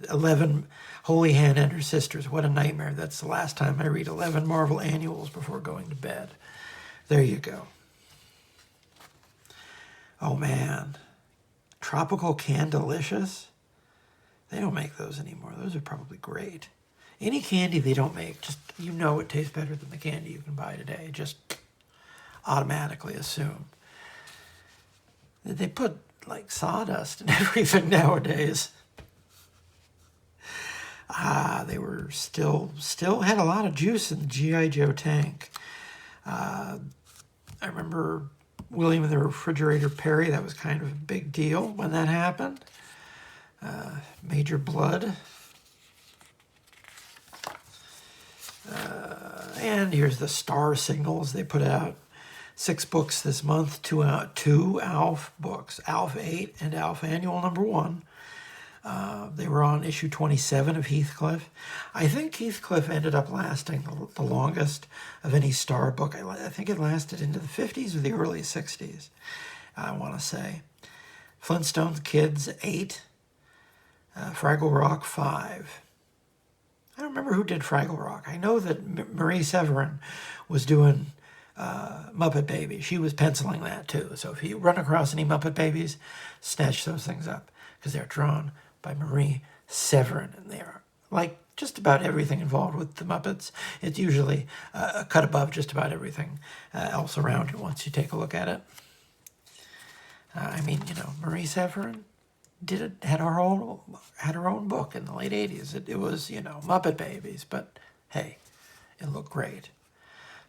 11 Holy Hand and her sisters. What a nightmare. That's the last time I read 11 Marvel annuals before going to bed. There you go. Oh, man. Tropical Candelicious? They don't make those anymore. Those are probably great. Any candy they don't make, just, you know it tastes better than the candy you can buy today. Just automatically assume. They put, like, sawdust in everything nowadays. They were still had a lot of juice in the G.I. Joe tank. I remember William and the Refrigerator Perry. That was kind of a big deal when that happened. Major Blood. And here's the Star Signals. They put out 6 books this month, 2 ALF books, ALF 8 and ALF Annual number 1. They were on issue 27 of Heathcliff. I think Heathcliff ended up lasting the longest of any Star book. I think it lasted into the 50s or the early 60s, I want to say. Flintstones Kids 8. Fraggle Rock 5. I don't remember who did Fraggle Rock. I know that Marie Severin was doing Muppet Babies. She was penciling that too. So if you run across any Muppet Babies, snatch those things up, because they're drawn by Marie Severin, and they are like just about everything involved with the Muppets. It's usually a cut above just about everything else around it once you take a look at it. I mean, you know, Marie Severin had her own book in the late 80s. It was, you know, Muppet Babies, but hey, it looked great.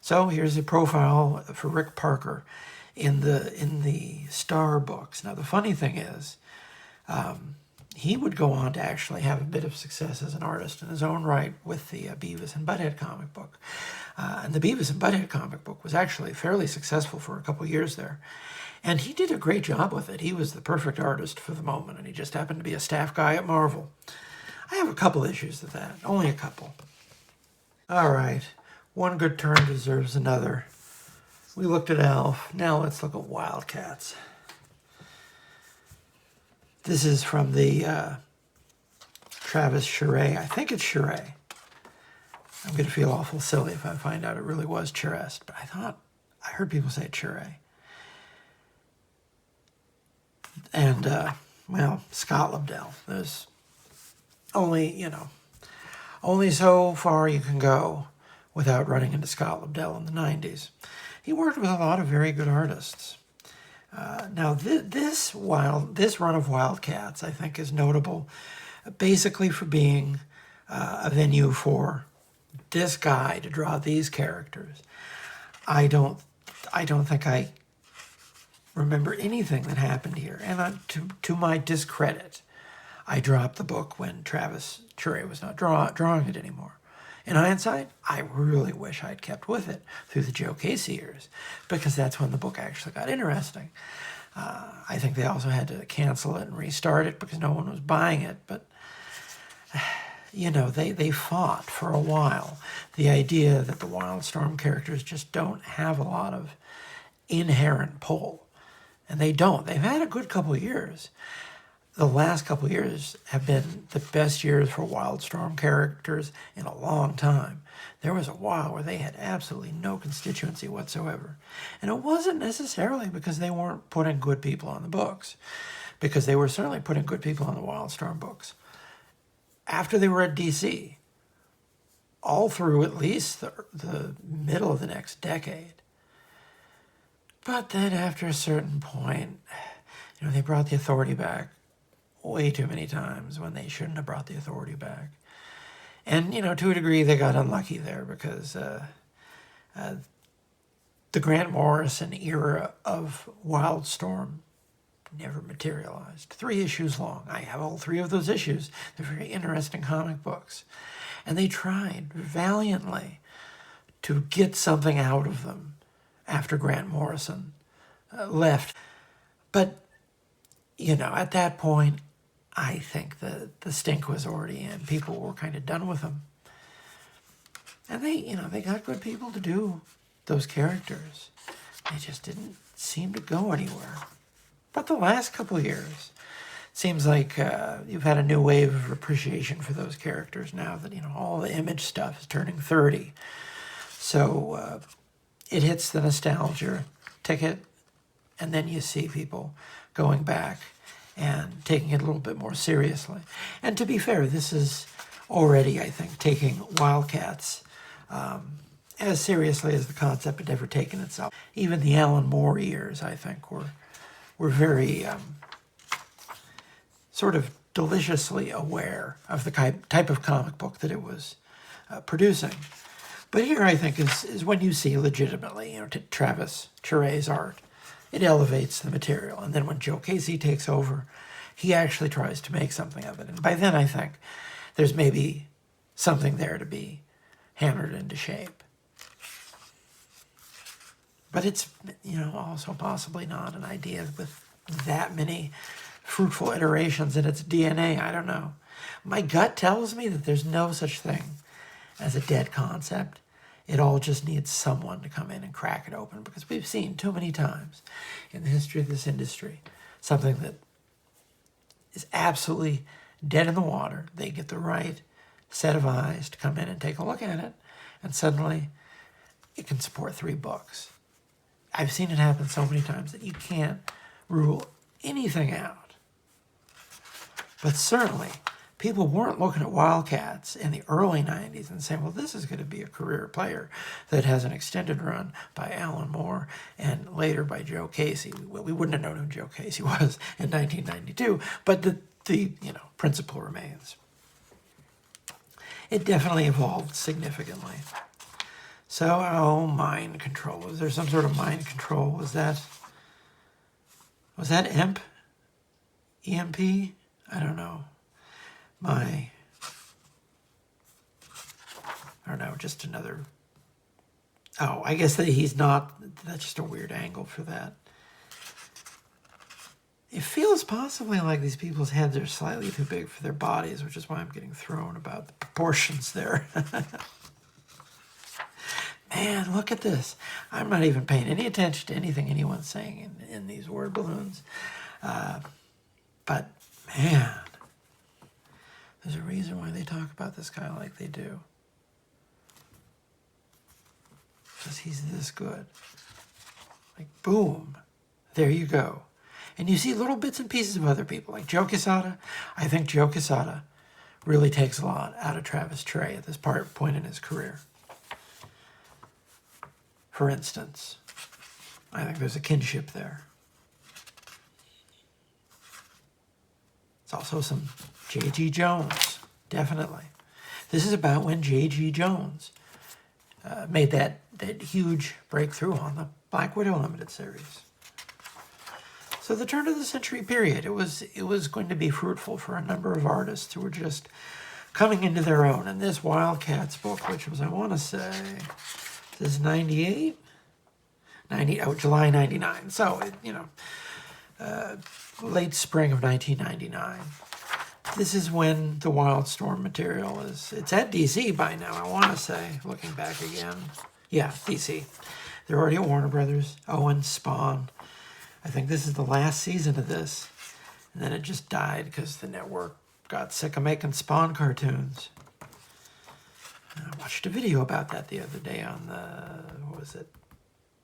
So here's a profile for Rick Parker in the Star books. Now the funny thing is, he would go on to actually have a bit of success as an artist in his own right with the Beavis and Butthead comic book. And the Beavis and Butthead comic book was actually fairly successful for a couple years there. And he did a great job with it. He was the perfect artist for the moment, and he just happened to be a staff guy at Marvel. I have a couple issues with that, only a couple. All right, one good turn deserves another. We looked at ALF, now let's look at Wildcats. This is from the Travis Charest. I think it's Charest. I'm going to feel awful silly if I find out it really was Charest, but I heard people say Charest. And, well, Scott Lobdell. There's only so far you can go without running into Scott Lobdell in the 90s. He worked with a lot of very good artists. Now, this run of Wildcats, I think, is notable basically for being a venue for this guy to draw these characters. I don't think I remember anything that happened here. And to my discredit, I dropped the book when Travis Charest was not drawing it anymore. In hindsight, I really wish I'd kept with it through the Joe Casey years, because that's when the book actually got interesting. I think they also had to cancel it and restart it because no one was buying it. But, you know, they fought for a while the idea that the Wildstorm characters just don't have a lot of inherent pull. And they don't. They've had a good couple of years. The last couple of years have been the best years for Wildstorm characters in a long time. There was a while where they had absolutely no constituency whatsoever. And it wasn't necessarily because they weren't putting good people on the books, because they were certainly putting good people on the Wildstorm books. After they were at DC, all through at least the middle of the next decade. But then after a certain point, you know, they brought the Authority back way too many times when they shouldn't have brought the Authority back. And, to a degree, they got unlucky there because the Grant Morrison era of Wildstorm never materialized. 3 issues long. I have all 3 of those issues. They're very interesting comic books. And they tried valiantly to get something out of them after Grant Morrison left. But, at that point, I think the stink was already in. People were kind of done with them. And they got good people to do those characters. They just didn't seem to go anywhere. But the last couple of years, it seems like you've had a new wave of appreciation for those characters now that, all the Image stuff is turning 30. So it hits the nostalgia ticket, and then you see people going back and taking it a little bit more seriously. And to be fair, this is already, I think, taking Wildcats as seriously as the concept had ever taken itself. Even the Alan Moore years, I think, were very sort of deliciously aware of the type of comic book that it was producing. But here, I think, is when you see legitimately, Travis Charest's art. It elevates the material. And then when Joe Casey takes over, he actually tries to make something of it. And by then, I think, there's maybe something there to be hammered into shape. But it's, also possibly not an idea with that many fruitful iterations in its DNA. I don't know. My gut tells me that there's no such thing as a dead concept. It all just needs someone to come in and crack it open, because we've seen too many times in the history of this industry something that is absolutely dead in the water. They get the right set of eyes to come in and take a look at it, and suddenly it can support 3 books. I've seen it happen so many times that you can't rule anything out. But certainly, people weren't looking at Wildcats in the early 90s and saying, well, this is going to be a career player that has an extended run by Alan Moore and later by Joe Casey. We wouldn't have known who Joe Casey was in 1992, but the principle remains. It definitely evolved significantly. So, mind control. Was there some sort of mind control? Was that EMP? EMP? I don't know. I don't know, just another... Oh, I guess that he's not... That's just a weird angle for that. It feels possibly like these people's heads are slightly too big for their bodies, which is why I'm getting thrown about the proportions there. Man, look at this. I'm not even paying any attention to anything anyone's saying in these word balloons. But, man, there's a reason why they talk about this guy like they do. Because he's this good. Like, boom, there you go. And you see little bits and pieces of other people, like Joe Quesada. I think Joe Quesada really takes a lot out of Travis Charest at this point in his career. For instance, I think there's a kinship there. It's also some J.G. Jones, definitely. This is about when J.G. Jones made that huge breakthrough on the Black Widow Limited series. So the turn of the century period, it was going to be fruitful for a number of artists who were just coming into their own. And this Wildcats book, which was, I want to say, this is 98? July 99. So, late spring of 1999. This is when the Wildstorm material it's at DC by now, I want to say, looking back again. Yeah, DC. They're already at Warner Brothers, Owen, Spawn. I think this is the last season of this. And then it just died because the network got sick of making Spawn cartoons. I watched a video about that the other day on what was it?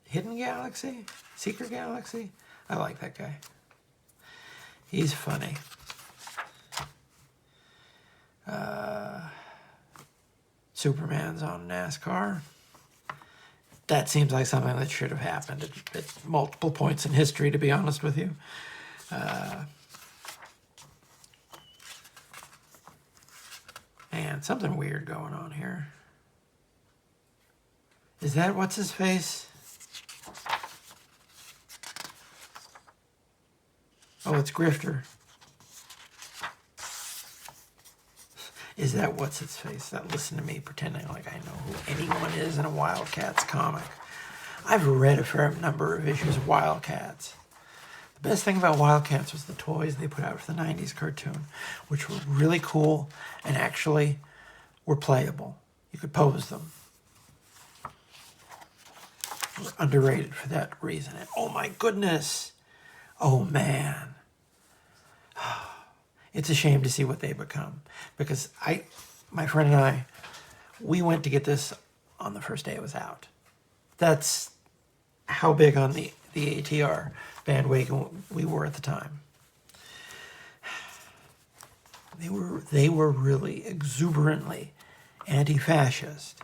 Hidden Galaxy? Secret Galaxy? I like that guy. He's funny. Superman's on NASCAR. That seems like something that should have happened at multiple points in history, to be honest with you. Man, something weird going on here. Is that what's his face? Oh, it's Grifter. Is that what's its face that listened to me pretending like I know who anyone is in a Wildcats comic? I've read a fair number of issues of Wildcats. The best thing about Wildcats was the toys they put out for the 90s cartoon, which were really cool and actually were playable. You could pose them. They were underrated for that reason. And oh my goodness! Oh man. It's a shame to see what they become. Because my friend and I, we went to get this on the first day it was out. That's how big on the ATR bandwagon we were at the time. They were really exuberantly anti-fascist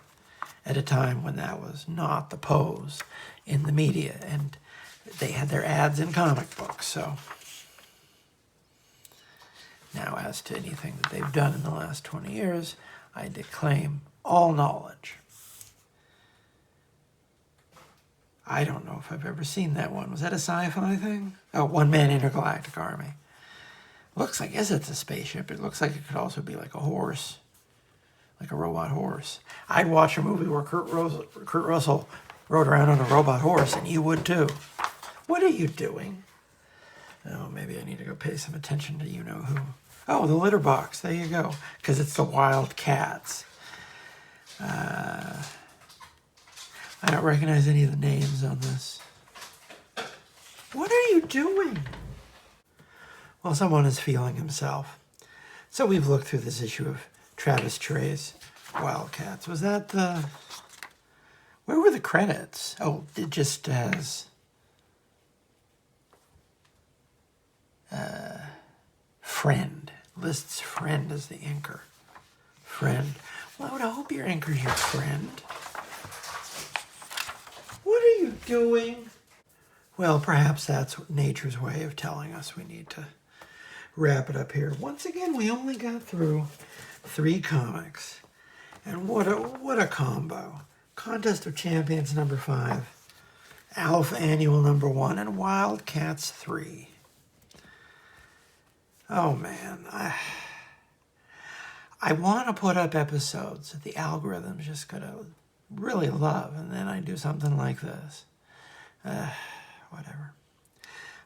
at a time when that was not the pose in the media. And they had their ads in comic books, so... Now, as to anything that they've done in the last 20 years, I declaim all knowledge. I don't know if I've ever seen that one. Was that a sci-fi thing? Oh, One-Man Intergalactic Army. Looks, I guess it's a spaceship. It looks like it could also be like a horse, like a robot horse. I'd watch a movie where Kurt Russell rode around on a robot horse, and you would too. What are you doing? Oh, maybe I need to go pay some attention to you-know-who. Oh, the litter box. There you go. Because it's the W.I.L.D.Cats. I don't recognize any of the names on this. What are you doing? Well, someone is feeling himself. So we've looked through this issue of Travis Charest, Wildcats. Was that the... Where were the credits? Oh, it just has... Friend. Lists friend as the inker. Friend. Well, I would hope your inker's your friend. What are you doing? Well, perhaps that's nature's way of telling us we need to wrap it up here. Once again, we only got through 3 comics. And what a combo. Contest of Champions number 5. ALF Annual number 1. And Wildcats 3. Oh, man. I want to put up episodes that the algorithm's just going to really love, and then I do something like this. Whatever.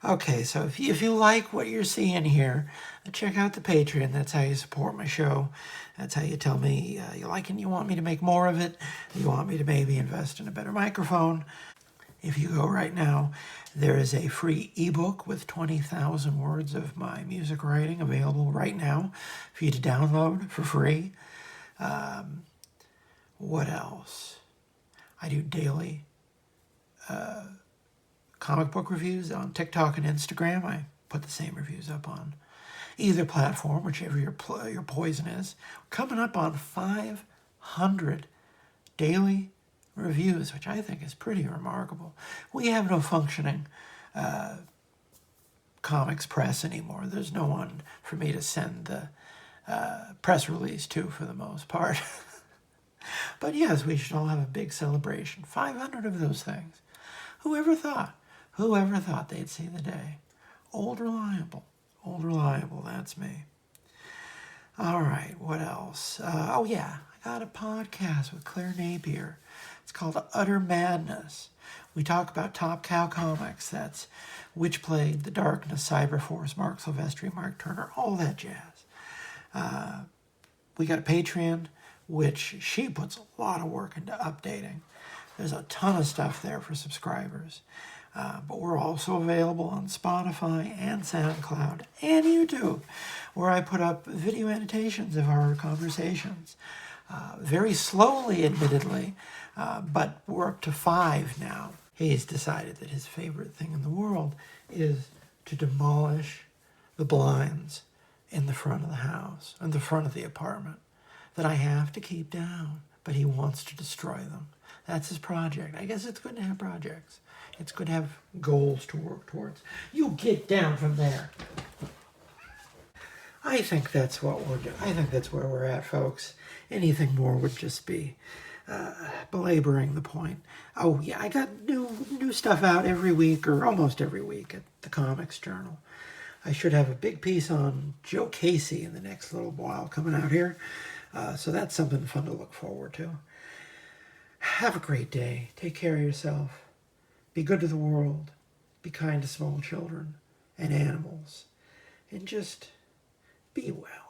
Okay, so if you like what you're seeing here, check out the Patreon. That's how you support my show. That's how you tell me you like it and you want me to make more of it. You want me to maybe invest in a better microphone. If you go right now, there is a free ebook with 20,000 words of my music writing available right now for you to download for free. What else? I do daily comic book reviews on TikTok and Instagram. I put the same reviews up on either platform, whichever your poison is. Coming up on 500 daily reviews, which I think is pretty remarkable. We have no functioning comics press anymore. There's no one for me to send the press release to for the most part. But yes, we should all have a big celebration. 500 of those things. Whoever thought they'd see the day? Old Reliable, that's me. All right, what else? Oh yeah, I got a podcast with Claire Napier. It's called Udder Madness. We talk about Top Cow Comics. That's Witchblade, The Darkness, Cyberforce, Mark Silvestri, Mark Turner, all that jazz. We got a Patreon, which she puts a lot of work into updating. There's a ton of stuff there for subscribers. But we're also available on Spotify and SoundCloud and YouTube, where I put up video annotations of our conversations. Very slowly, admittedly, but we're up to 5 now. He's decided that his favorite thing in the world is to demolish the blinds in the front of the house, in the front of the apartment, that I have to keep down, but he wants to destroy them. That's his project. I guess it's good to have projects. It's good to have goals to work towards. You get down from there. I think that's what we're doing. I think that's where we're at, folks. Anything more would just be belaboring the point. Oh yeah, I got new stuff out every week, or almost every week, at the Comics Journal. I should have a big piece on Joe Casey in the next little while coming out here. So that's something fun to look forward to. Have a great day. Take care of yourself. Be good to the world. Be kind to small children and animals. And just be well.